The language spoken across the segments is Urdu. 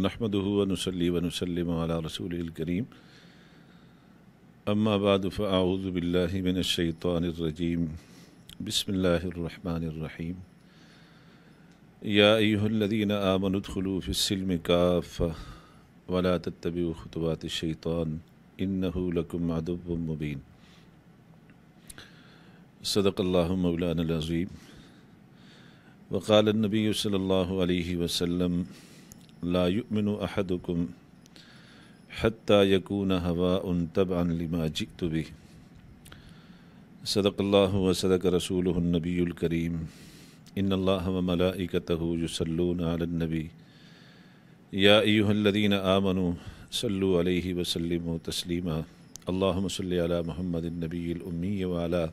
نحمده ونصلي ونسلم على رسوله الكريم اما بعد فاعوذ بالله من الشيطان الرجيم بسم الله الرحمن الرحيم يا ايها الذين آمنوا ادخلوا في السلم كافة ولا تتبعوا خطوات الشيطان انه لكم عدو مبين صدق الله مولانا العظيم وقال النبي صلی اللہ علیہ وسلم لا يؤمن احدكم حتى يكون هواء تبعا لما جئت به صدق اللہ وصدق رسوله النبی الکریم ان اللہ وملائکته يصلون علی النبی یا ایہا الذین آمنوا صلوا علیہ وسلموا تسلیما اللہم صل علی محمد النبی الامی وعلی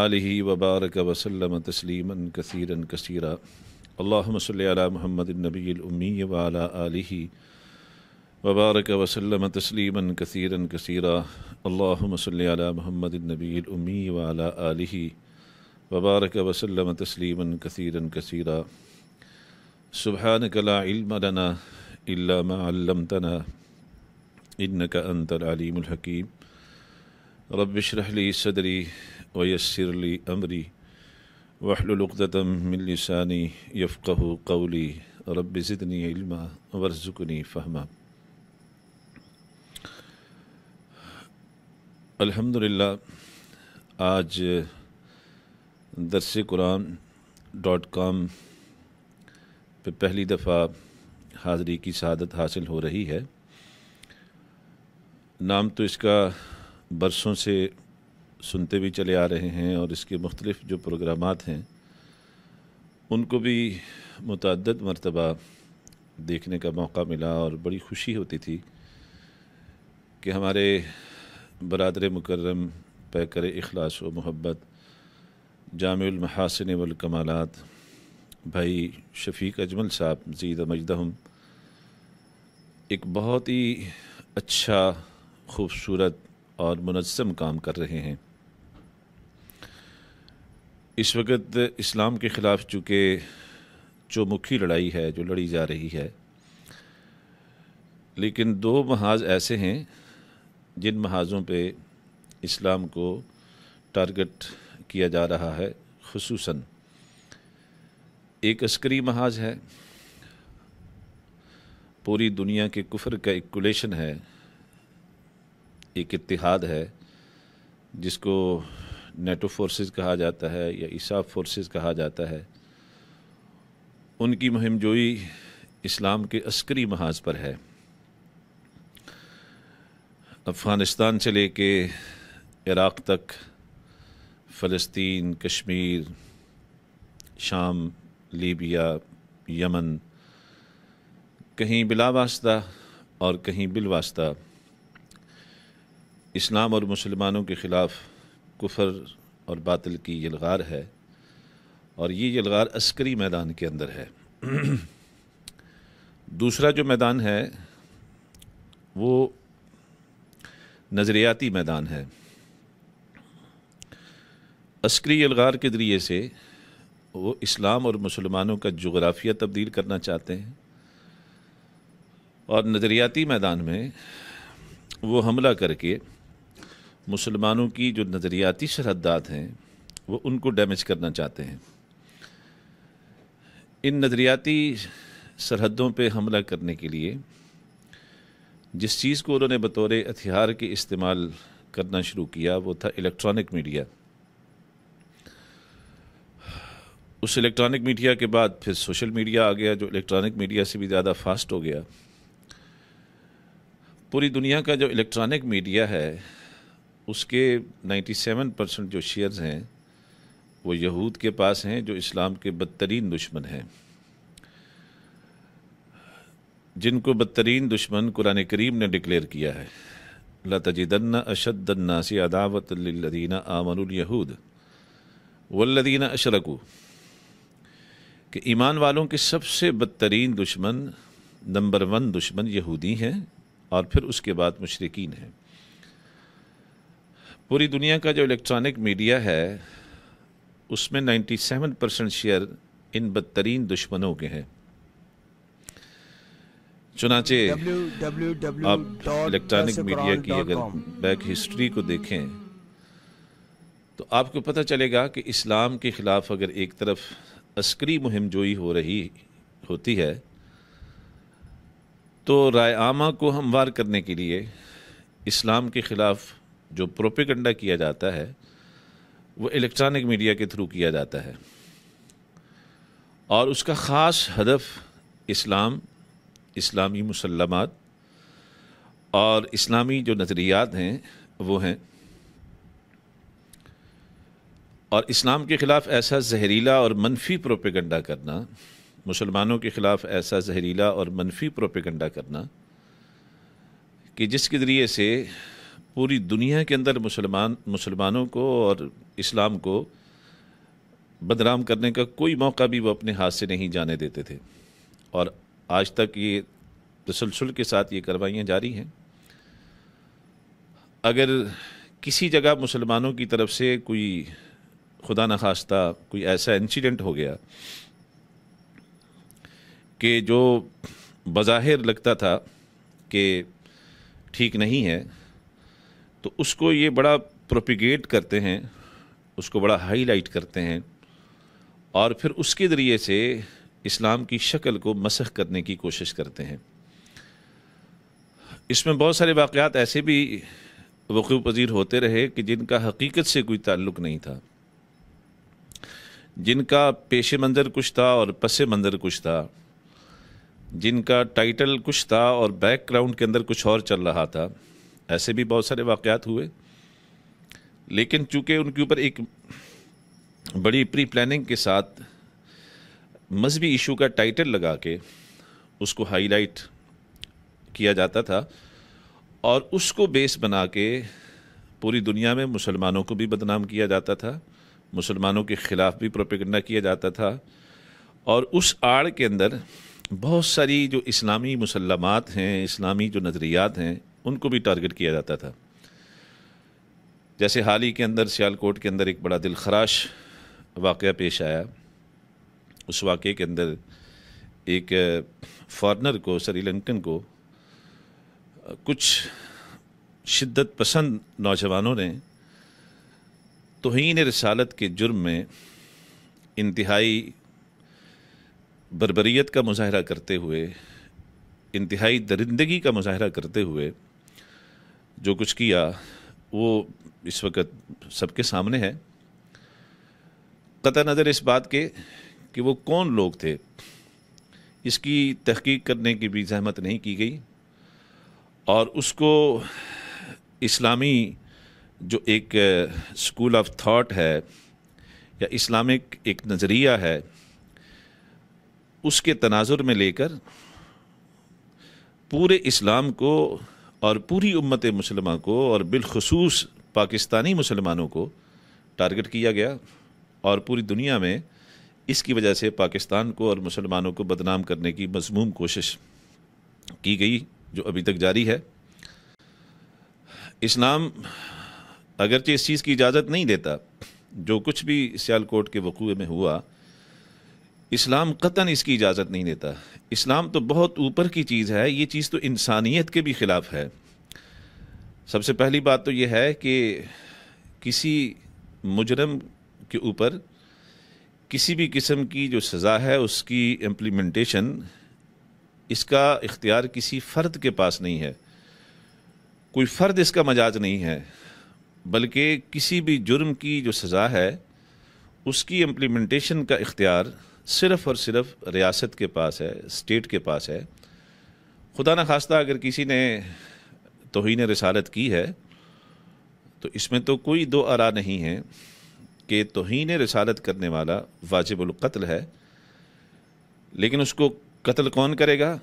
آلہ وبارک وسلم تسلیما کثیرا کثیرا اللہم صلی علی محمد النبی الامی وعلی آلہ وبارک وسلم تسلیما کثیرا کثیرا اللہم صلی علی محمد النبی الامی وعلی آلہ وبارک وسلم تسلیما کثیرا کثیرا سبحانک لا علم لنا الا ما علمتنا انک انت العلیم الحکیم رب اشرح لی صدری ویسر لی امری واحلل عقدۃ من لسانی یفقہوا قولی رب زدنی علما وارزقنی فہما۔ الحمدللہ آج درس قرآن.com پہ پہلی دفعہ حاضری کی سعادت حاصل ہو رہی ہے۔ نام تو اس کا برسوں سے سنتے بھی چلے آ رہے ہیں اور اس کے مختلف جو پروگرامات ہیں ان کو بھی متعدد مرتبہ دیکھنے کا موقع ملا اور بڑی خوشی ہوتی تھی کہ ہمارے برادر مکرم پیکر اخلاص و محبت جامع المحاسن والکمالات بھائی شفیق اجمل صاحب زید مجدہم ایک بہت ہی اچھا خوبصورت اور منظم کام کر رہے ہیں۔ اس وقت اسلام کے خلاف چونکہ چومکھی لڑائی ہے جو لڑی جا رہی ہے، لیکن دو محاذ ایسے ہیں جن محاذوں پہ اسلام کو ٹارگٹ کیا جا رہا ہے، خصوصاً ایک عسکری محاذ ہے، پوری دنیا کے کفر کا ایک کولیشن ہے، ایک اتحاد ہے جس کو نیٹو فورسز کہا جاتا ہے یا ایساف فورسز کہا جاتا ہے۔ ان کی مہم جوئی اسلام کے عسکری محاذ پر ہے۔ افغانستان سے لے کے عراق تک، فلسطین، کشمیر، شام، لیبیا، یمن، کہیں بلا واسطہ اور کہیں بالواسطہ اسلام اور مسلمانوں کے خلاف کفر اور باطل کی یلغار ہے، اور یہ یلغار عسکری میدان کے اندر ہے۔ دوسرا جو میدان ہے وہ نظریاتی میدان ہے۔ عسکری یلغار کے ذریعے سے وہ اسلام اور مسلمانوں کا جغرافیہ تبدیل کرنا چاہتے ہیں، اور نظریاتی میدان میں وہ حملہ کر کے مسلمانوں کی جو نظریاتی سرحدات ہیں وہ ان کو ڈیمیج کرنا چاہتے ہیں۔ ان نظریاتی سرحدوں پہ حملہ کرنے کے لیے جس چیز کو انہوں نے بطور ہتھیار کے استعمال کرنا شروع کیا وہ تھا الیکٹرانک میڈیا۔ اس الیکٹرانک میڈیا کے بعد پھر سوشل میڈیا آ گیا جو الیکٹرانک میڈیا سے بھی زیادہ فاسٹ ہو گیا۔ پوری دنیا کا جو الیکٹرانک میڈیا ہے اس کے 97% جو شیئرز ہیں وہ یہود کے پاس ہیں، جو اسلام کے بدترین دشمن ہیں، جن کو بدترین دشمن قرآن کریم نے ڈکلیئر کیا ہے۔ لَتَجِدَنَّ أَشَدَّ النَّاسِ عَدَاوَةً لِلَّذِينَ آمَنُوا الْيَهُودَ وَالَّذِينَ أَشْرَكُوا، کہ ایمان والوں کے سب سے بدترین دشمن، نمبر 1 دشمن یہودی ہیں، اور پھر اس کے بعد مشرکین ہیں۔ پوری دنیا کا جو الیکٹرانک میڈیا ہے اس میں 97% شیئر ان بدترین دشمنوں کے ہیں۔ چنانچہ آپ الیکٹرانک میڈیا کی اگر بیک ہسٹری کو دیکھیں تو آپ کو پتہ چلے گا کہ اسلام کے خلاف اگر ایک طرف عسکری مہم جوئی ہو رہی ہوتی ہے تو رائے عامہ کو ہموار کرنے کے لیے اسلام کے خلاف جو پروپیگنڈا کیا جاتا ہے وہ الیکٹرانک میڈیا کے تھرو کیا جاتا ہے، اور اس کا خاص ہدف اسلامی مسلمات اور اسلامی جو نظریات ہیں وہ ہیں، اور اسلام کے خلاف ایسا زہریلا اور منفی پروپیگنڈا کرنا، مسلمانوں کے خلاف ایسا زہریلا اور منفی پروپیگنڈا کرنا کہ جس کے ذریعے سے پوری دنیا کے اندر مسلمانوں کو اور اسلام کو بدنام کرنے کا کوئی موقع بھی وہ اپنے ہاتھ سے نہیں جانے دیتے تھے، اور آج تک یہ تسلسل کے ساتھ یہ کاروائیاں جاری ہیں۔ اگر کسی جگہ مسلمانوں کی طرف سے کوئی خدا نخواستہ کوئی ایسا انسیڈنٹ ہو گیا کہ جو بظاہر لگتا تھا کہ ٹھیک نہیں ہے، تو اس کو یہ بڑا پروپیگیٹ کرتے ہیں، اس کو بڑا ہائی لائٹ کرتے ہیں، اور پھر اس کے ذریعے سے اسلام کی شکل کو مسخ کرنے کی کوشش کرتے ہیں۔ اس میں بہت سارے واقعات ایسے بھی وقوع پذیر ہوتے رہے کہ جن کا حقیقت سے کوئی تعلق نہیں تھا، جن کا پیش منظر کچھ تھا اور پس منظر کچھ تھا، جن کا ٹائٹل کچھ تھا اور بیک گراؤنڈ کے اندر کچھ اور چل رہا تھا۔ ایسے بھی بہت سارے واقعات ہوئے، لیکن چونکہ ان کے اوپر ایک بڑی پری پلاننگ کے ساتھ مذہبی ایشو کا ٹائٹل لگا کے اس کو ہائی لائٹ کیا جاتا تھا، اور اس کو بیس بنا کے پوری دنیا میں مسلمانوں کو بھی بدنام کیا جاتا تھا، مسلمانوں کے خلاف بھی پروپیگنڈا کیا جاتا تھا، اور اس آڑ کے اندر بہت ساری جو اسلامی مسلمات ہیں، اسلامی جو نظریات ہیں، ان کو بھی ٹارگٹ کیا جاتا تھا۔ جیسے حال ہی کے اندر سیالکوٹ کے اندر ایک بڑا دل خراش واقعہ پیش آیا۔ اس واقعے کے اندر ایک فارنر کو، سری لنکن کو، کچھ شدت پسند نوجوانوں نے توہین رسالت کے جرم میں انتہائی بربریت کا مظاہرہ کرتے ہوئے، انتہائی درندگی کا مظاہرہ کرتے ہوئے جو کچھ کیا وہ اس وقت سب کے سامنے ہے۔ قطع نظر اس بات کے کہ وہ کون لوگ تھے، اس کی تحقیق کرنے کی بھی زحمت نہیں کی گئی، اور اس کو اسلامی جو ایک اسکول آف تھاٹ ہے یا اسلامک ایک نظریہ ہے، اس کے تناظر میں لے کر پورے اسلام کو اور پوری امت مسلمہ کو اور بالخصوص پاکستانی مسلمانوں کو ٹارگٹ کیا گیا، اور پوری دنیا میں اس کی وجہ سے پاکستان کو اور مسلمانوں کو بدنام کرنے کی مذموم کوشش کی گئی، جو ابھی تک جاری ہے۔ اسلام اگرچہ اس چیز کی اجازت نہیں دیتا، جو کچھ بھی سیالکوٹ کے وقوع میں ہوا، اسلام قطعاً اس کی اجازت نہیں دیتا۔ اسلام تو بہت اوپر کی چیز ہے، یہ چیز تو انسانیت کے بھی خلاف ہے۔ سب سے پہلی بات تو یہ ہے کہ کسی مجرم کے اوپر کسی بھی قسم کی جو سزا ہے اس کی امپلیمنٹیشن، اس کا اختیار کسی فرد کے پاس نہیں ہے، کوئی فرد اس کا مجاز نہیں ہے، بلکہ کسی بھی جرم کی جو سزا ہے اس کی امپلیمنٹیشن کا اختیار صرف اور صرف ریاست کے پاس ہے، اسٹیٹ کے پاس ہے۔ خدا نخواستہ اگر کسی نے توہین رسالت کی ہے تو اس میں تو کوئی دو آرا نہیں ہے کہ توہین رسالت کرنے والا واجب القتل ہے، لیکن اس کو قتل کون کرے گا،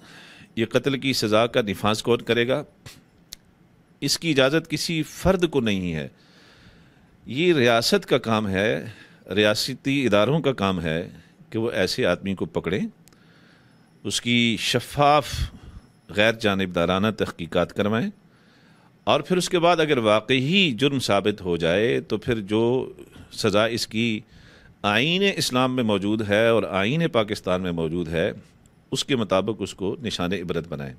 یہ قتل کی سزا کا نفاذ کون کرے گا، اس کی اجازت کسی فرد کو نہیں ہے۔ یہ ریاست کا کام ہے، ریاستی اداروں کا کام ہے کہ وہ ایسے آدمی کو پکڑیں، اس کی شفاف غیر جانبدارانہ تحقیقات کروائیں، اور پھر اس کے بعد اگر واقعی جرم ثابت ہو جائے تو پھر جو سزا اس کی آئین اسلام میں موجود ہے اور آئین پاکستان میں موجود ہے، اس کے مطابق اس کو نشان عبرت بنائیں۔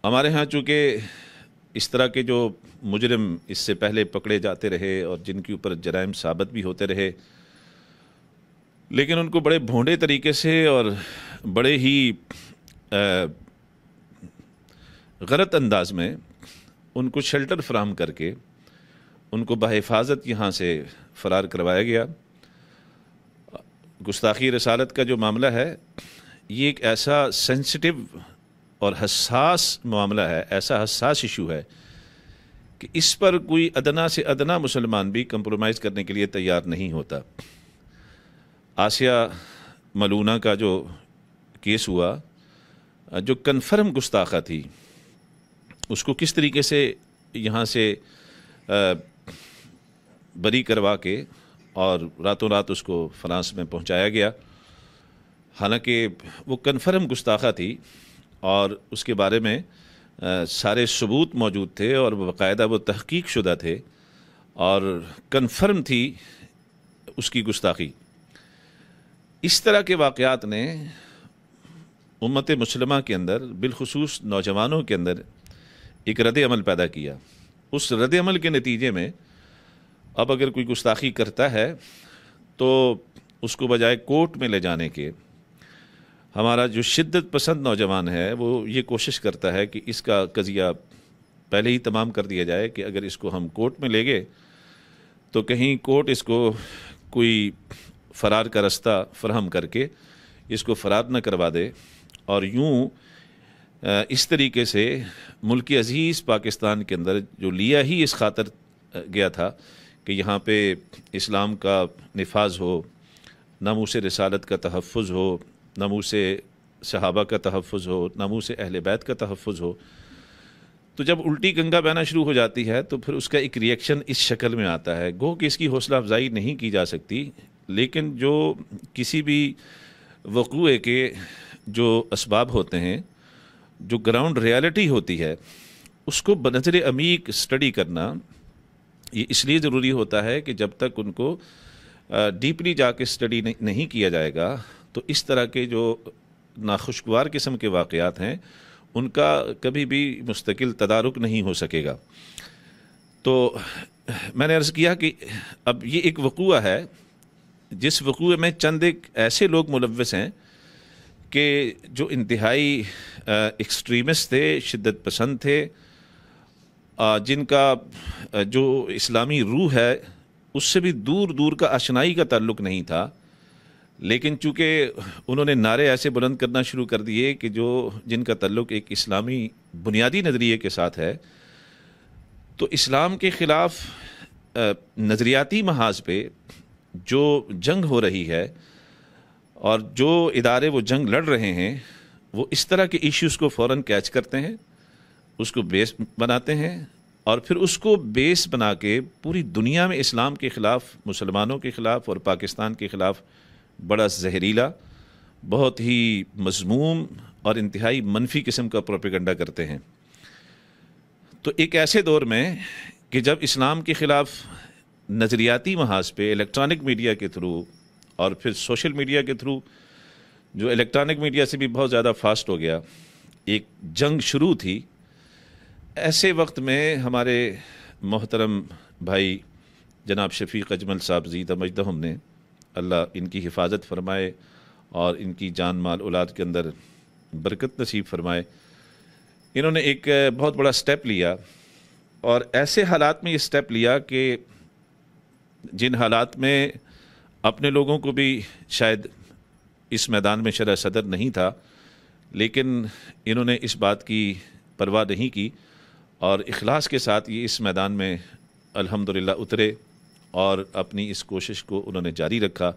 ہمارے ہاں چونکہ اس طرح کے جو مجرم اس سے پہلے پکڑے جاتے رہے اور جن کے اوپر جرائم ثابت بھی ہوتے رہے، لیکن ان کو بڑے بھونڈے طریقے سے اور بڑے ہی غلط انداز میں ان کو شیلٹر فراہم کر کے ان کو بحفاظت یہاں سے فرار کروایا گیا۔ گستاخی رسالت کا جو معاملہ ہے یہ ایک ایسا سینسٹیو اور حساس معاملہ ہے، ایسا حساس ایشو ہے کہ اس پر کوئی ادنا سے ادنا مسلمان بھی کمپرومائز کرنے کے لیے تیار نہیں ہوتا۔ آسیہ ملونہ کا جو کیس ہوا، جو کنفرم گستاخہ تھی، اس کو کس طریقے سے یہاں سے بری کروا کے اور راتوں رات اس کو فرانس میں پہنچایا گیا، حالانکہ وہ کنفرم گستاخہ تھی اور اس کے بارے میں سارے ثبوت موجود تھے اور باقاعدہ وہ تحقیق شدہ تھے اور کنفرم تھی اس کی گستاخی۔ اس طرح کے واقعات نے امت مسلمہ کے اندر، بالخصوص نوجوانوں کے اندر ایک رد عمل پیدا کیا۔ اس رد عمل کے نتیجے میں اب اگر کوئی گستاخی کرتا ہے تو اس کو بجائے کورٹ میں لے جانے کے، ہمارا جو شدت پسند نوجوان ہے وہ یہ کوشش کرتا ہے کہ اس کا قضیہ پہلے ہی تمام کر دیا جائے کہ اگر اس کو ہم کورٹ میں لے گئے تو کہیں کورٹ اس کو کوئی فرار کا رستہ فراہم کر کے اس کو فرار نہ کروا دے، اور یوں اس طریقے سے ملک عزیز پاکستان کے اندر جو لیا ہی اس خاطر گیا تھا کہ یہاں پہ اسلام کا نفاذ ہو، ناموس رسالت کا تحفظ ہو، ناموس صحابہ کا تحفظ ہو، ناموس اہل بیت کا تحفظ ہو، تو جب الٹی گنگا بہنا شروع ہو جاتی ہے تو پھر اس کا ایک ریئیکشن اس شکل میں آتا ہے۔ گو کہ اس کی حوصلہ افزائی نہیں کی جا سکتی، لیکن جو کسی بھی وقوعے کے جو اسباب ہوتے ہیں، جو گراؤنڈ ریالٹی ہوتی ہے، اس کو بنظر عمیق اسٹڈی کرنا یہ اس لیے ضروری ہوتا ہے کہ جب تک ان کو ڈیپلی جا کے اسٹڈی نہیں کیا جائے گا تو اس طرح کے جو ناخوشگوار قسم کے واقعات ہیں ان کا کبھی بھی مستقل تدارک نہیں ہو سکے گا۔ تو میں نے عرض کیا کہ اب یہ ایک وقوعہ ہے جس وقوعے میں چند ایک ایسے لوگ ملوث ہیں کہ جو انتہائی ایکسٹریمسٹ تھے، شدت پسند تھے، جن کا جو اسلامی روح ہے اس سے بھی دور دور کا آشنائی کا تعلق نہیں تھا، لیکن چونکہ انہوں نے نعرے ایسے بلند کرنا شروع کر دیے کہ جن کا تعلق ایک اسلامی بنیادی نظریے کے ساتھ ہے، تو اسلام کے خلاف نظریاتی محاذ پہ جو جنگ ہو رہی ہے اور جو ادارے وہ جنگ لڑ رہے ہیں، وہ اس طرح کے ایشوز کو فوراً کیچ کرتے ہیں، اس کو بیس بناتے ہیں اور پھر اس کو بیس بنا کے پوری دنیا میں اسلام کے خلاف، مسلمانوں کے خلاف اور پاکستان کے خلاف بڑا زہریلا، بہت ہی مذموم اور انتہائی منفی قسم کا پروپیگنڈا کرتے ہیں۔ تو ایک ایسے دور میں کہ جب اسلام کے خلاف نظریاتی محاذ پہ الیکٹرانک میڈیا کے تھرو اور پھر سوشل میڈیا کے تھرو، جو الیکٹرانک میڈیا سے بھی بہت زیادہ فاسٹ ہو گیا، ایک جنگ شروع تھی، ایسے وقت میں ہمارے محترم بھائی جناب شفیق اجمل صاحب زیدہ مجدہم نے، اللہ ان کی حفاظت فرمائے اور ان کی جان مال اولاد کے اندر برکت نصیب فرمائے، انہوں نے ایک بہت بڑا سٹیپ لیا، اور ایسے حالات میں یہ سٹیپ لیا کہ جن حالات میں اپنے لوگوں کو بھی شاید اس میدان میں شرح صدر نہیں تھا، لیکن انہوں نے اس بات کی پرواہ نہیں کی اور اخلاص کے ساتھ یہ اس میدان میں الحمدللہ اترے اور اپنی اس کوشش کو انہوں نے جاری رکھا،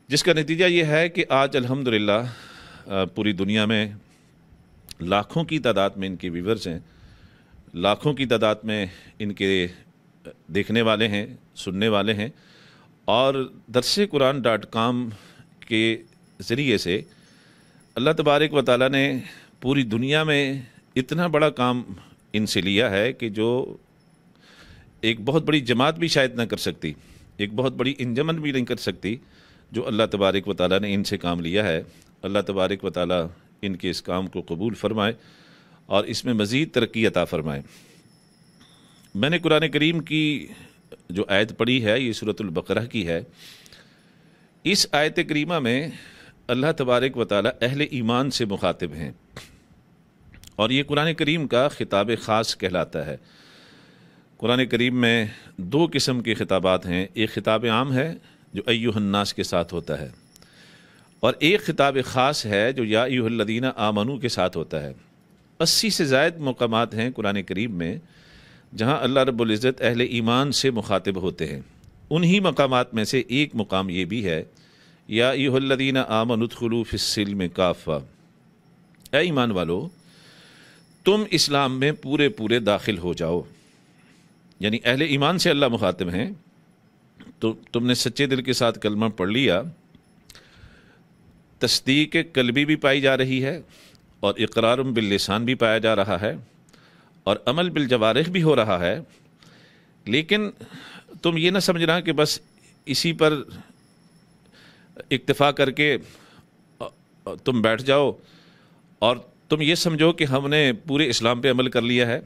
جس کا نتیجہ یہ ہے کہ آج الحمدللہ پوری دنیا میں لاکھوں کی تعداد میں ان کے ویورز ہیں، لاکھوں کی تعداد میں ان کے دیکھنے والے ہیں، سننے والے ہیں، اور درسقرآن.com کے ذریعے سے اللہ تبارک و تعالیٰ نے پوری دنیا میں اتنا بڑا کام ان سے لیا ہے کہ جو ایک بہت بڑی جماعت بھی شاید نہ کر سکتی، ایک بہت بڑی انجمن بھی نہیں کر سکتی، جو اللہ تبارک و تعالیٰ نے ان سے کام لیا ہے، اللہ تبارک و تعالیٰ ان کے اس کام کو قبول فرمائے اور اس میں مزید ترقی عطا فرمائے۔ میں نے قرآن کریم کی جو آیت پڑھی ہے یہ سورۃ البقرہ کی ہے۔ اس آیت کریمہ میں اللہ تبارک و تعالیٰ اہل ایمان سے مخاطب ہیں، اور یہ قرآن کریم کا خطاب خاص کہلاتا ہے۔ قرآن کریم میں دو قسم کے خطابات ہیں، ایک خطاب عام ہے جو ایھا الناس کے ساتھ ہوتا ہے، اور ایک خطاب خاص ہے جو یا ایھا الذین آمنوا کے ساتھ ہوتا ہے۔ 80 سے زائد مقامات ہیں قرآن کریم میں جہاں اللہ رب العزت اہل ایمان سے مخاطب ہوتے ہیں۔ انہی مقامات میں سے ایک مقام یہ بھی ہے، یا ایھا الذین آمنوا ادخلوا فی السلم کافہ، اے ایمان والو تم اسلام میں پورے پورے داخل ہو جاؤ۔ یعنی اہل ایمان سے اللہ مخاطب ہیں، تو تم نے سچے دل کے ساتھ کلمہ پڑھ لیا، تصدیق قلبی بھی پائی جا رہی ہے اور اقرار باللسان بھی پایا جا رہا ہے اور عمل بالجوارح بھی ہو رہا ہے، لیکن تم یہ نہ سمجھنا کہ بس اسی پر اکتفا کر کے تم بیٹھ جاؤ اور تم یہ سمجھو کہ ہم نے پورے اسلام پہ عمل کر لیا ہے،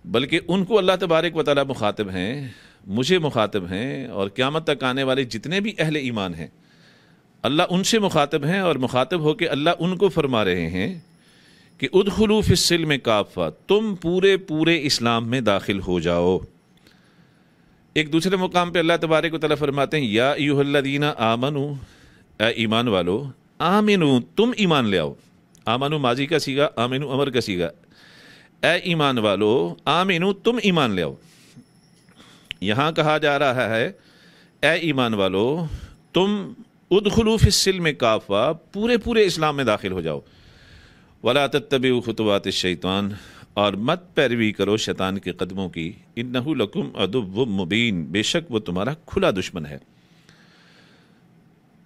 بلکہ ان کو اللہ تبارک و تعالیٰ مخاطب ہیں، مجھے مخاطب ہیں، اور قیامت تک آنے والے جتنے بھی اہل ایمان ہیں اللہ ان سے مخاطب ہیں، اور مخاطب ہو کے اللہ ان کو فرما رہے ہیں کہ ادخلوا فی السلم کافہ، تم پورے پورے اسلام میں داخل ہو جاؤ۔ ایک دوسرے مقام پہ اللہ تبارک و تعالیٰ فرماتے ہیں یا ایھا الذین آمنوا، اے ایمان والو، آمنو تم ایمان لے آؤ۔ آمنو ماضی کا سیغہ، آمنو امر کا سیغہ، اے ایمان والو آمنو تم ایمان لے آؤ۔ یہاں کہا جا رہا ہے اے ایمان والو تم ادخلوا فی السلم کافہ، پورے پورے اسلام میں داخل ہو جاؤ۔ ولا تتبعوا خطوات الشیطان، اور مت پیروی کرو شیطان کے قدموں کی، انہ لکم عدو مبین، بے شک وہ تمہارا کھلا دشمن ہے۔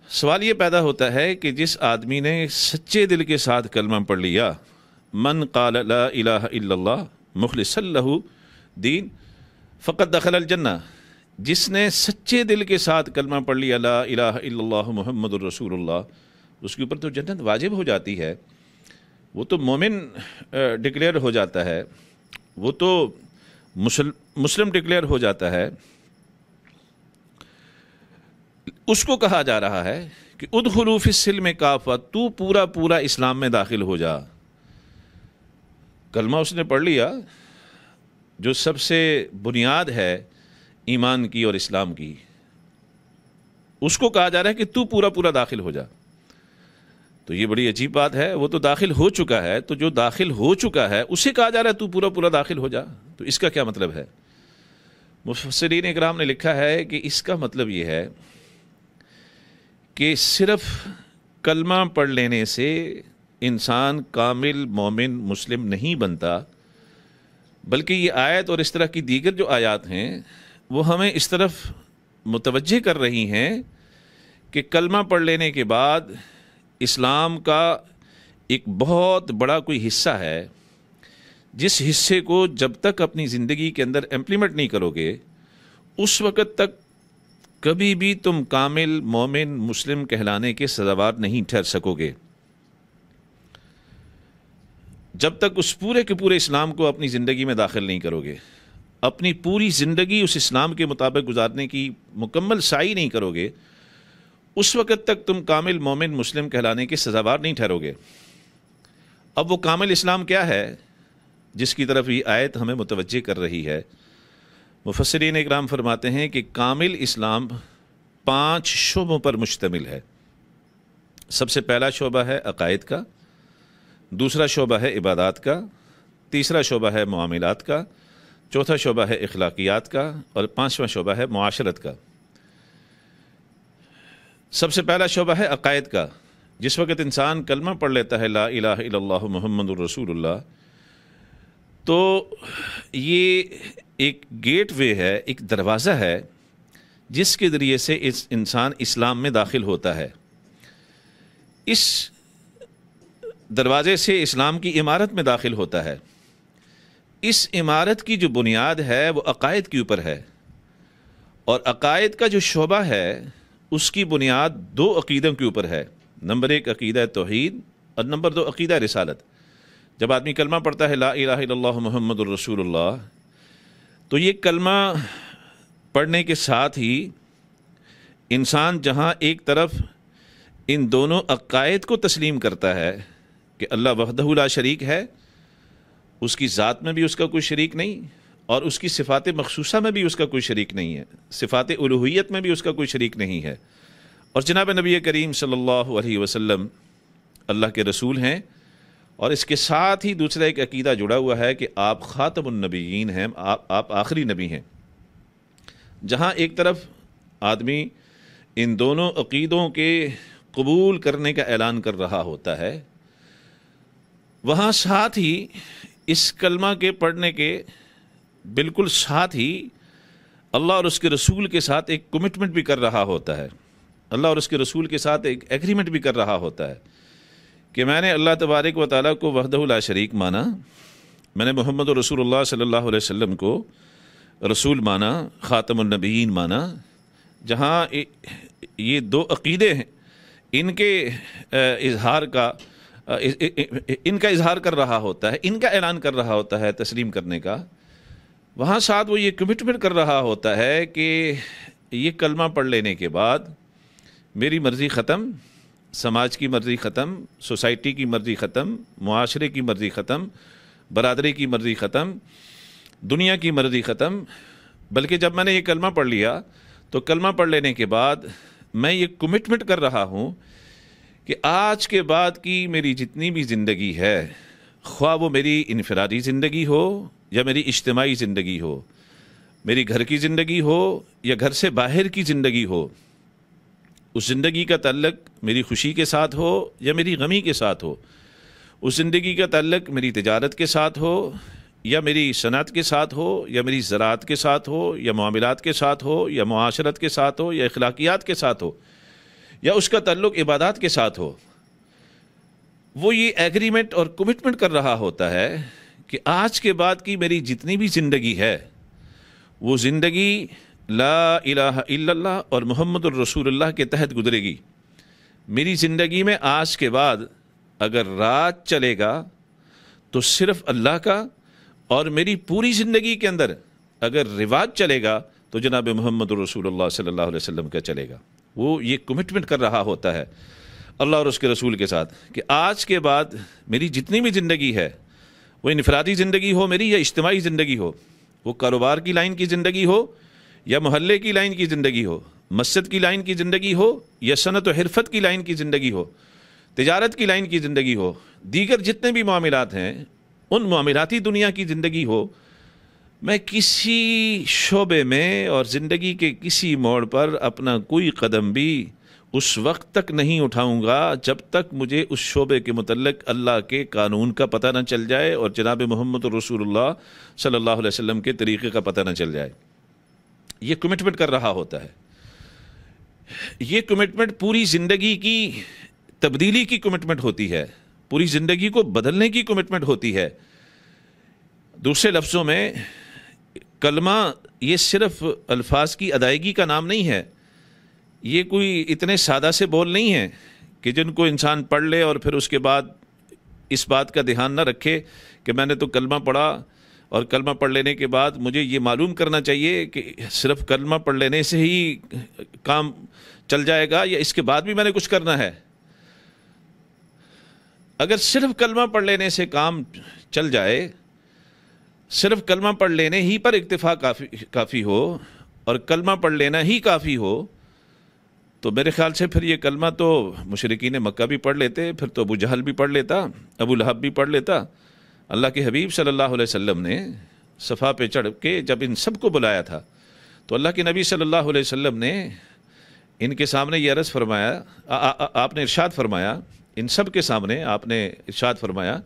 سوال یہ پیدا ہوتا ہے کہ جس آدمی نے سچے دل کے ساتھ کلمہ پڑھ لیا، من قال لا الہ الا اللہ مخلصا لہ دین فقد دخل الجنہ، جس نے سچے دل کے ساتھ کلمہ پڑھ لیا لا الہ الا اللہ محمد الرسول اللہ، اس کے اوپر تو جنت واجب ہو جاتی ہے، وہ تو مومن ڈکلیئر ہو جاتا ہے، وہ تو مسلم ڈکلیئر ہو جاتا ہے۔ اس کو کہا جا رہا ہے کہ ادخلوا فی السلم کافہ، تو پورا پورا اسلام میں داخل ہو جا۔ کلمہ اس نے پڑھ لیا جو سب سے بنیاد ہے ایمان کی اور اسلام کی، اس کو کہا جا رہا ہے کہ تو پورا پورا داخل ہو جا۔ تو یہ بڑی عجیب بات ہے، وہ تو داخل ہو چکا ہے، تو جو داخل ہو چکا ہے اسے کہا جا رہا ہے تو پورا پورا داخل ہو جا، تو اس کا کیا مطلب ہے؟ مفسرین اکرام نے لکھا ہے کہ اس کا مطلب یہ ہے کہ صرف کلمہ پڑھ لینے سے انسان کامل مومن مسلم نہیں بنتا، بلکہ یہ آیت اور اس طرح کی دیگر جو آیات ہیں وہ ہمیں اس طرف متوجہ کر رہی ہیں کہ کلمہ پڑھ لینے کے بعد اسلام کا ایک بہت بڑا کوئی حصہ ہے، جس حصے کو جب تک اپنی زندگی کے اندر امپلیمنٹ نہیں کرو گے اس وقت تک کبھی بھی تم کامل مومن مسلم کہلانے کے سزاوار نہیں ٹھہر سکو گے۔ جب تک اس پورے کے پورے اسلام کو اپنی زندگی میں داخل نہیں کرو گے، اپنی پوری زندگی اس اسلام کے مطابق گزارنے کی مکمل سعی نہیں کرو گے، اس وقت تک تم کامل مومن مسلم کہلانے کے سزاوار نہیں ٹھہرو گے۔ اب وہ کامل اسلام کیا ہے جس کی طرف یہ آیت ہمیں متوجہ کر رہی ہے؟ مفسرین اکرام فرماتے ہیں کہ کامل اسلام 5 شعبوں پر مشتمل ہے۔ سب سے پہلا شعبہ ہے عقائد کا، دوسرا شعبہ ہے عبادات کا، تیسرا شعبہ ہے معاملات کا، چوتھا شعبہ ہے اخلاقیات کا، اور 5واں شعبہ ہے معاشرت کا۔ سب سے پہلا شعبہ ہے عقائد کا۔ جس وقت انسان کلمہ پڑھ لیتا ہے لا الہ الا اللہ محمد الرسول اللہ، تو یہ ایک گیٹ وے ہے، ایک دروازہ ہے جس کے ذریعے سے انسان اسلام میں داخل ہوتا ہے۔ اس دروازے سے اسلام کی عمارت میں داخل ہوتا ہے۔ اس عمارت کی جو بنیاد ہے وہ عقائد کے اوپر ہے، اور عقائد کا جو شعبہ ہے اس کی بنیاد دو عقیدوں کے اوپر ہے. نمبر ایک عقیدہ توحید اور نمبر دو عقیدہ رسالت. جب آدمی کلمہ پڑھتا ہے لا الہ الا اللہ محمد الرسول اللہ، تو یہ کلمہ پڑھنے کے ساتھ ہی انسان جہاں ایک طرف ان دونوں عقائد کو تسلیم کرتا ہے کہ اللہ وحدہ لا شریک ہے، اس کی ذات میں بھی اس کا کوئی شریک نہیں، اور اس کی صفات مخصوصہ میں بھی اس کا کوئی شریک نہیں ہے، صفات الوہیت میں بھی اس کا کوئی شریک نہیں ہے، اور جناب نبی کریم صلی اللہ علیہ وسلم اللہ کے رسول ہیں، اور اس کے ساتھ ہی دوسرا ایک عقیدہ جڑا ہوا ہے کہ آپ خاتم النبیین ہیں، آپ آخری نبی ہیں. جہاں ایک طرف آدمی ان دونوں عقیدوں کے قبول کرنے کا اعلان کر رہا ہوتا ہے، وہاں ساتھ ہی اس کلمہ کے پڑھنے کے بالکل ساتھ ہی اللہ اور اس کے رسول کے ساتھ ایک کمٹمنٹ بھی کر رہا ہوتا ہے. اللہ اور اس کے رسول کے ساتھ ایک ایگریمنٹ بھی کر رہا ہوتا ہے کہ میں نے اللہ تبارک و تعالیٰ کو وحدہ لا شریک مانا، میں نے محمد رسول اللہ صلی اللہ علیہ وسلم کو رسول مانا، خاتم النبیین مانا. جہاں یہ دو عقیدے ہیں ان کے اظہار کا اظہار کر رہا ہوتا ہے، ان کا اعلان کر رہا ہوتا ہے تسلیم کرنے کا، وہاں ساتھ وہ یہ کمٹمنٹ کر رہا ہوتا ہے کہ یہ کلمہ پڑھ لینے کے بعد میری مرضی ختم، سماج کی مرضی ختم، سوسائٹی کی مرضی ختم، معاشرے کی مرضی ختم، برادری کی مرضی ختم، دنیا کی مرضی ختم. بلکہ جب میں نے یہ کلمہ پڑھ لیا تو کلمہ پڑھ لینے کے بعد میں یہ کمٹمنٹ کر رہا ہوں کہ آج کے بعد کی میری جتنی بھی زندگی ہے، خواہ وہ میری انفرادی زندگی ہو یا میری اجتماعی زندگی ہو، میری گھر کی زندگی ہو یا گھر سے باہر کی زندگی ہو، اس زندگی کا تعلق میری خوشی کے ساتھ ہو یا میری غمی کے ساتھ ہو، اس زندگی کا تعلق میری تجارت کے ساتھ ہو یا میری صنعت کے ساتھ ہو یا میری زراعت کے ساتھ ہو یا معاملات کے ساتھ ہو یا معاشرت کے ساتھ ہو یا اخلاقیات کے ساتھ ہو یا اس کا تعلق عبادات کے ساتھ ہو، وہ یہ ایگریمنٹ اور کمٹمنٹ کر رہا ہوتا ہے کہ آج کے بعد کی میری جتنی بھی زندگی ہے وہ زندگی لا الہ الا اللہ اور محمد الرسول اللہ کے تحت گزرے گی. میری زندگی میں آج کے بعد اگر رات چلے گا تو صرف اللہ کا، اور میری پوری زندگی کے اندر اگر رواج چلے گا تو جناب محمد رسول اللہ صلی اللہ علیہ وسلم کا چلے گا. وہ یہ کمٹمنٹ کر رہا ہوتا ہے اللہ اور اس کے رسول کے ساتھ کہ آج کے بعد میری جتنی بھی زندگی ہے، وہ انفرادی زندگی ہو میری یا اجتماعی زندگی ہو، وہ کاروبار کی لائن کی زندگی ہو یا محلے کی لائن کی زندگی ہو، مسجد کی لائن کی زندگی ہو یا صنعت و حرفت کی لائن کی زندگی ہو، تجارت کی لائن کی زندگی ہو، دیگر جتنے بھی معاملات ہیں ان معاملاتی دنیا کی زندگی ہو، میں کسی شعبے میں اور زندگی کے کسی موڑ پر اپنا کوئی قدم بھی اس وقت تک نہیں اٹھاؤں گا جب تک مجھے اس شعبے کے متعلق اللہ کے قانون کا پتہ نہ چل جائے اور جناب محمد رسول اللہ صلی اللہ علیہ وسلم کے طریقے کا پتہ نہ چل جائے. یہ کمٹمنٹ کر رہا ہوتا ہے. یہ کمٹمنٹ پوری زندگی کی تبدیلی کی کمٹمنٹ ہوتی ہے، پوری زندگی کو بدلنے کی کمٹمنٹ ہوتی ہے. دوسرے لفظوں میں کلمہ یہ صرف الفاظ کی ادائیگی کا نام نہیں ہے، یہ کوئی اتنے سادہ سے بول نہیں ہیں کہ جن کو انسان پڑھ لے اور پھر اس کے بعد اس بات کا دھیان نہ رکھے کہ میں نے تو کلمہ پڑھا اور کلمہ پڑھ لینے کے بعد مجھے یہ معلوم کرنا چاہیے کہ صرف کلمہ پڑھ لینے سے ہی کام چل جائے گا یا اس کے بعد بھی میں نے کچھ کرنا ہے. اگر صرف کلمہ پڑھ لینے سے کام چل جائے، صرف کلمہ پڑھ لینے ہی پر اکتفا کافی ہو اور کلمہ پڑھ لینا ہی کافی ہو، تو میرے خیال سے پھر یہ کلمہ تو مشرکین مکہ بھی پڑھ لیتے، پھر تو ابو جہل بھی پڑھ لیتا، ابو لہب بھی پڑھ لیتا. اللہ کے حبیب صلی اللہ علیہ وسلم نے صفا پہ چڑھ کے جب ان سب کو بلایا تھا تو اللہ کے نبی صلی اللہ علیہ وسلم نے ان کے سامنے یہ عرض فرمایا، آپ نے ارشاد فرمایا، ان سب کے سامنے آپ نے ارشاد فرمایا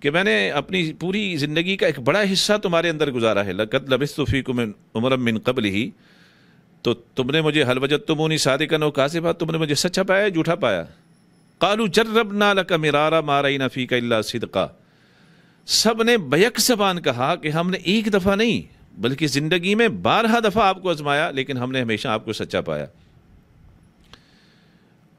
کہ میں نے اپنی پوری زندگی کا ایک بڑا حصہ تمہارے اندر گزارا ہے. لقد لبثت فیکم عمرا من قبلہ، تو تم نے مجھے هل وجدتمونی صادقا او کاذبا، تم نے مجھے سچا پایا جھوٹا پایا؟ قالوا جربنا لك مرارا ما رأينا فيك الا صدقا. سب نے بیک زبان کہا کہ ہم نے ایک دفعہ نہیں بلکہ زندگی میں 12 دفعہ آپ کو آزمایا لیکن ہم نے ہمیشہ آپ کو سچا پایا.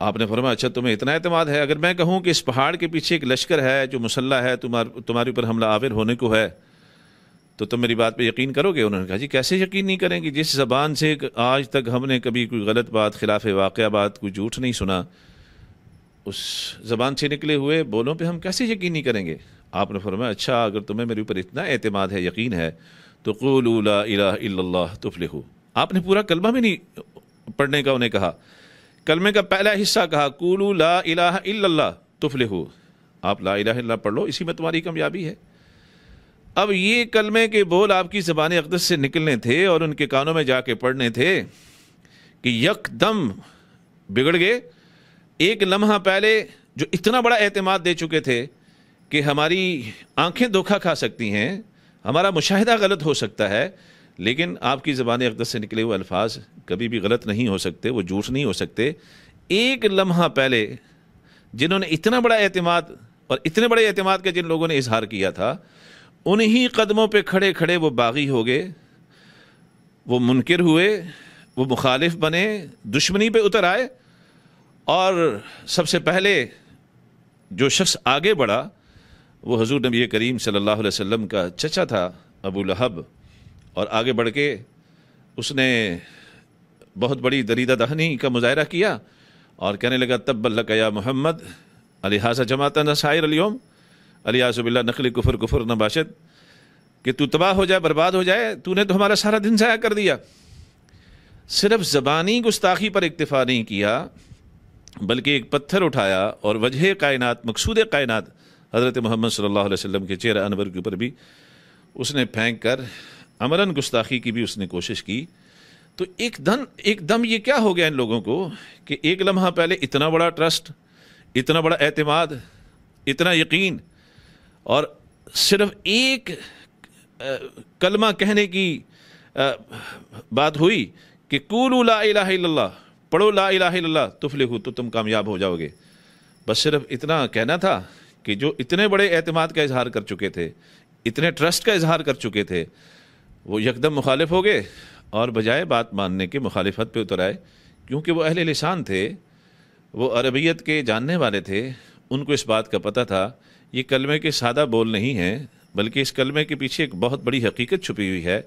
آپ نے فرمایا اچھا تمہیں اتنا اعتماد ہے؟ اگر میں کہوں کہ اس پہاڑ کے پیچھے ایک لشکر ہے جو مسلح ہے، تمہارے اوپر حملہ آور ہونے کو ہے، تو تم میری بات پہ یقین کرو گے؟ انہوں نے کہا جی کیسے یقین نہیں کریں گے، جس زبان سے آج تک ہم نے کبھی کوئی غلط بات، خلاف واقعہ بات، کوئی جھوٹ نہیں سنا، اس زبان سے نکلے ہوئے بولوں پہ ہم کیسے یقین نہیں کریں گے؟ آپ نے فرمایا اچھا اگر تمہیں میرے اوپر اتنا اعتماد ہے، یقین ہے، تو قولوا لا الہ الا اللہ تفلحوا۔ آپ نے پورا کلمہ بھی نہیں پڑھنے کا انہیں کہا، کلمے کا پہلا حصہ کہا قولوا لا الہ الا اللہ تفلحوا، آپ لا الہ الا اللہ پڑھ لو، اسی میں تمہاری کامیابی ہے۔ اب یہ کلمے کے بول آپ کی زبان اقدس سے نکلنے تھے اور ان کے کانوں میں جا کے پڑھنے تھے کہ یک دم بگڑ گئے۔ ایک لمحہ پہلے جو اتنا بڑا اعتماد دے چکے تھے کہ ہماری آنکھیں دھوکہ کھا سکتی ہیں، ہمارا مشاہدہ غلط ہو سکتا ہے، لیکن آپ کی زبان اقدس سے نکلے ہوئے الفاظ کبھی بھی غلط نہیں ہو سکتے، وہ جھوٹ نہیں ہو سکتے۔ ایک لمحہ پہلے جنہوں نے اتنا بڑا اعتماد، اور اتنے بڑے اعتماد کا جن لوگوں نے اظہار کیا تھا، انہی قدموں پہ کھڑے کھڑے وہ باغی ہو گئے، وہ منکر ہوئے، وہ مخالف بنے، دشمنی پہ اتر آئے۔ اور سب سے پہلے جو شخص آگے بڑھا وہ حضور نبی کریم صلی اللہ علیہ وسلم کا چچا تھا ابو لہب، اور آگے بڑھ کے اس نے بہت بڑی دریدہ دہنی کا مظاہرہ کیا اور کہنے لگا تب لک یا محمد الہٰذا جماعتنا سائر اليوم، الیاذ باللہ نقل کفر کفر نہ باشد، کہ تو تباہ ہو جائے، برباد ہو جائے، تو نے تو ہمارا سارا دن ضائع کر دیا۔ صرف زبانی گستاخی پر اکتفا نہیں کیا، بلکہ ایک پتھر اٹھایا اور وجہ کائنات، مقصود کائنات حضرت محمد صلی اللہ علیہ وسلم کے چہرہ انور کے اوپر بھی اس نے پھینک کر عملاً گستاخی کی بھی اس نے کوشش کی۔ تو ایک دم یہ کیا ہو گیا ان لوگوں کو کہ ایک لمحہ پہلے اتنا بڑا ٹرسٹ، اتنا بڑا اعتماد، اتنا یقین، اور صرف ایک کلمہ کہنے کی بات ہوئی کہ قولوا لا الہ الا اللہ، پڑھو لا الہ الا اللہ تفلحوا، تو تم کامیاب ہو جاؤ گے۔ بس صرف اتنا کہنا تھا کہ جو اتنے بڑے اعتماد کا اظہار کر چکے تھے، اتنے ٹرسٹ کا اظہار کر چکے تھے، وہ یکدم مخالف ہو گئے اور بجائے بات ماننے کے مخالفت پہ اتر آئے، کیونکہ وہ اہل لسان تھے، وہ عربیت کے جاننے والے تھے، ان کو اس بات کا پتہ تھا یہ کلمے کے سادہ بول نہیں ہیں، بلکہ اس کلمے کے پیچھے ایک بہت بڑی حقیقت چھپی ہوئی ہے،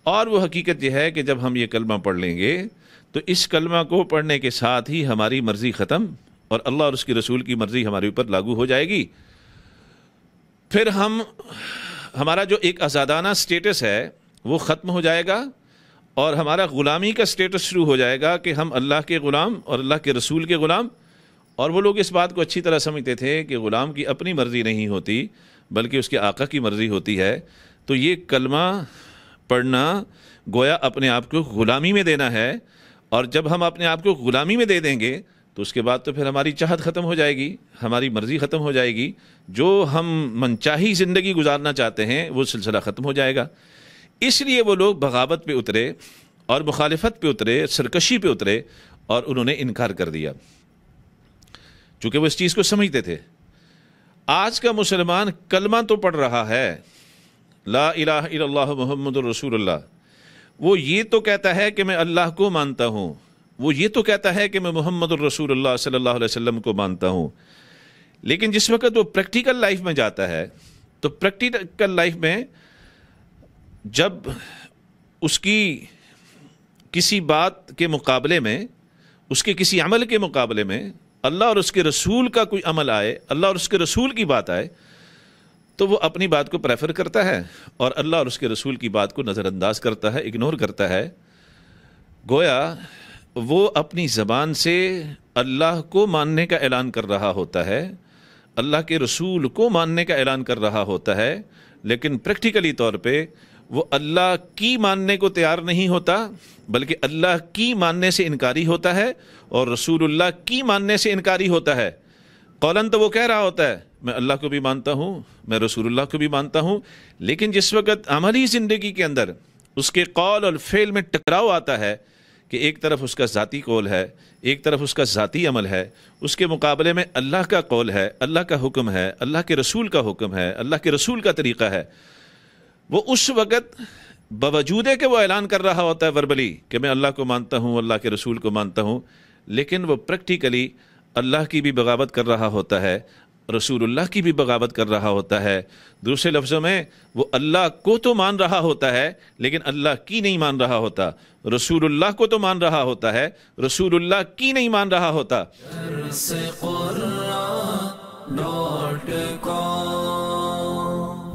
اور وہ حقیقت یہ ہے کہ جب ہم یہ کلمہ پڑھ لیں گے تو اس کلمہ کو پڑھنے کے ساتھ ہی ہماری مرضی ختم اور اللہ اور اس کے رسول کی مرضی ہمارے اوپر لاگو ہو جائے گی۔ پھر ہمارا جو ایک آزادانہ سٹیٹس ہے وہ ختم ہو جائے گا، اور ہمارا غلامی کا سٹیٹس شروع ہو جائے گا کہ ہم اللہ کے غلام اور اللہ کے رسول کے غلام۔ اور وہ لوگ اس بات کو اچھی طرح سمجھتے تھے کہ غلام کی اپنی مرضی نہیں ہوتی بلکہ اس کے آقا کی مرضی ہوتی ہے۔ تو یہ کلمہ پڑھنا گویا اپنے آپ کو غلامی میں دینا ہے، اور جب ہم اپنے آپ کو غلامی میں دے دیں گے تو اس کے بعد تو پھر ہماری چاہت ختم ہو جائے گی، ہماری مرضی ختم ہو جائے گی، جو ہم منچاہی زندگی گزارنا چاہتے ہیں وہ سلسلہ ختم ہو جائے گا۔ اس لیے وہ لوگ بغاوت پہ اترے اور مخالفت پہ اترے، سرکشی پہ اترے، اور انہوں نے انکار کر دیا، چونکہ وہ اس چیز کو سمجھتے تھے۔ آج کا مسلمان کلمہ تو پڑھ رہا ہے لا الہ الا اللہ محمد الرسول اللہ، وہ یہ تو کہتا ہے کہ میں اللہ کو مانتا ہوں، وہ یہ تو کہتا ہے کہ میں محمد الرسول اللہ صلی اللہ علیہ وسلم کو مانتا ہوں، لیکن جس وقت وہ پریکٹیکل لائف میں جاتا ہے تو پریکٹیکل لائف میں جب اس کی کسی بات کے مقابلے میں، اس کے کسی عمل کے مقابلے میں اللہ اور اس کے رسول کا کوئی عمل آئے، اللہ اور اس کے رسول کی بات آئے، تو وہ اپنی بات کو پریفر کرتا ہے اور اللہ اور اس کے رسول کی بات کو نظر انداز کرتا ہے، اگنور کرتا ہے۔ گویا وہ اپنی زبان سے اللہ کو ماننے کا اعلان کر رہا ہوتا ہے، اللہ کے رسول کو ماننے کا اعلان کر رہا ہوتا ہے، لیکن پریکٹیکلی طور پہ وہ اللہ کی ماننے کو تیار نہیں ہوتا بلکہ اللہ کی ماننے سے انکاری ہوتا ہے اور رسول اللہ کی ماننے سے انکاری ہوتا ہے۔ قولاً تو وہ کہہ رہا ہوتا ہے میں اللہ کو بھی مانتا ہوں، میں رسول اللہ کو بھی مانتا ہوں، لیکن جس وقت عملی زندگی کے اندر اس کے قول اور فعل میں ٹکراؤ آتا ہے کہ ایک طرف اس کا ذاتی قول ہے، ایک طرف اس کا ذاتی عمل ہے، اس کے مقابلے میں اللہ کا قول ہے، اللہ کا حکم ہے، اللہ کے رسول کا حکم ہے، اللہ کے رسول کا طریقہ ہے، وہ اس وقت باوجود ہے کہ وہ اعلان کر رہا ہوتا ہے وربلی کہ میں اللہ کو مانتا ہوں، اللہ کے رسول کو مانتا ہوں، لیکن وہ پریکٹیکلی اللہ کی بھی بغاوت کر رہا ہوتا ہے، رسول اللہ کی بھی بغاوت کر رہا ہوتا ہے. دوسرے لفظوں میں وہ اللہ کو تو مان رہا ہوتا ہے لیکن اللہ کی نہیں مان رہا ہوتا، رسول اللہ کو تو مان رہا ہوتا ہے، رسول اللہ کی نہیں مان رہا ہوتا.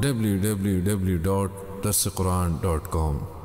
www.darsequran.com